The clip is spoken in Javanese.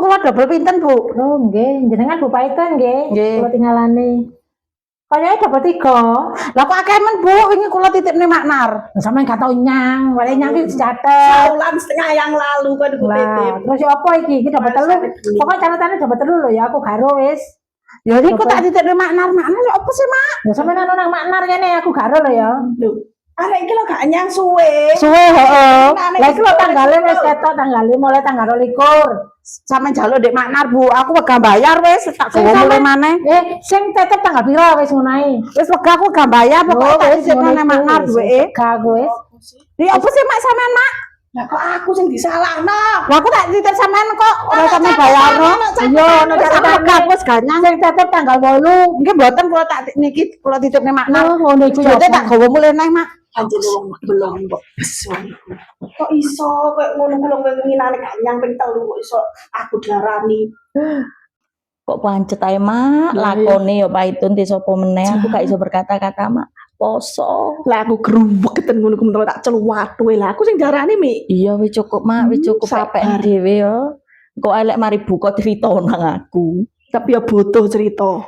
kula double pinten, Bu? Oh, nggih, jenengan Bu Paiton nggih. Nggih. Kula tinggalane. Kayaknya dapat 3. Lah kok akeh men, Bu? Wingi kula titipne Maknar. Sampeyan gak tau nyang, wae nyang iki dicatet. Bulan setengah yang lalu kan aku titip. Lah, terus apa iki? Iki dapat 3. Pokoknya catatannya dapat 3 lho ya, aku garo wis. Ya niku tak titipne Maknar. Maknar lho apa sih, Mak? Ya sampeyan anu nang Maknar kene aku garo lho ya. Lho, arek iki lho gak nyang suwe. Suwe heeh. Lah iki lho tanggale wis ketok tanggale mulai tanggal 22. Sampe njaluk Dek Maknar, Bu. Aku wegah bayar wis, tak gawa mulai maneh. Sing tetep tanggal pira wis ngono Wis wegah aku gak bayar, pokoke tak titipne nang Maknar duweke. Gak aku wis. Iki apa sih, Mak, sampean, Mak? Lah kok aku sing disalahno? Lah aku tak titip sampean kok ora sampe bayarno. Iya, ono catatan aku wis ganyang. Sing tetep tanggal 8. Nggih mboten kula tak niki kula titipne Maknar. Oh, ngono iku ya. Jote tak gawa mulai neh, Mak. Anjir wong belum kok besuan. Kok iso kok ngono kula nginane gak nyang ping 3 kok iso aku diarani. Kok pancet ae mak lakone ya Paitun di sapa meneh aku gak iso berkata-kata mak poso Lah aku grubegeten ngono ku tak celuwat wae lah aku sing diarani Mi. iya wis cukup mak wis cukup sabar. pepek dhewe ya kok elek mari buka cerita nang aku Tapi ya butuh cerita.